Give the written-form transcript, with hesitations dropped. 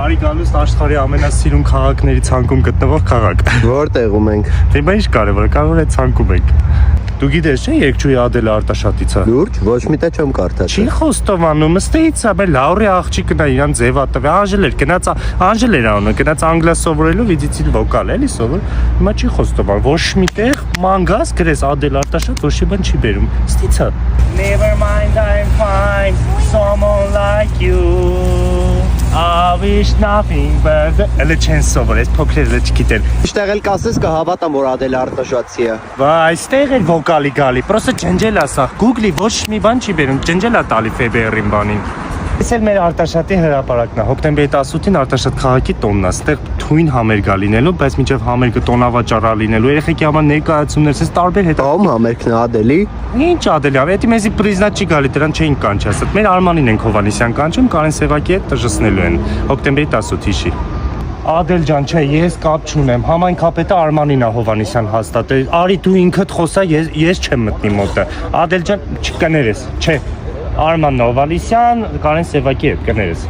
Բարի գալուստ աշխարհի ամենասիրուն քաղաքների ցանկում գտնվող քաղաք։ Որտեղում ենք։ Դե ինչ կարևոր է ցանկում ենք։ Դու գիտես չէ՞ երկչույի Ադելը Արտաշատից է։ Լուրջ, ոչ մի տեղ չեմ կարդացել։ Չի խոստովանում, ըստեից է, բե Լաուրի աղջիկն է իրան ձև ատվի, Անժել էր անունը, գնաց անգլիա սովորելու վիդիցիլ վոկալ էլի սովոր։ Հիմա չի խոստովանում, ոչ մի տեղ մանգաս գրես Ադել Արտաշատ, ոչ մի բան չի բերում։ Ըստից է։ Never mind, I'm fine, someone like you. I wish nothing but Էլ չեն սովոր, այս փոքրերը չգիտեն։ Իշտեղ էլ կասես կհավատամ, որ Ադել Արտաշատցի է։ Վայ, այստեղ էլ վոկալի գալի, պրոստը ջնջել է սա, Google-ի ոչ մի բան չի բերում, ջնջել է տալի Ֆեբերին բանին։ Այս էլ մեր Արտաշատի հրապարակն է, հոկտեմբերի 18-ին Արտաշատ քաղաքի տոնն է, այստեղ թույն համերգ է լինելու, բայց մինչև համերգը տոնավաճառ է լինելու, երեխեքի համար ներկայացումներ, այս տարբեր հետ։ Ո՞մ համերգն է Ադելի։ Ինչ Ադելի, էդի մեզի պրիզնա չի գալի, դրան չէին կանչի, ասած մեր Արմանին են Հովանեսյան կանչում, Կարեն Սևակի հետ տժժցնելու են, հոկտեմբերի 18 հիշի։ Ադել ջան, չէ, ես կապ չունեմ, համայնքապետը Արմանին է Հովանեսյան հաստատել, արի դու ինքդ խոսա, ես չեմ մտնի մոտը, Ադել ջան, չկներես, չէ, Արման Հովանեսյան, Կարեն Սևակի հետ կներես։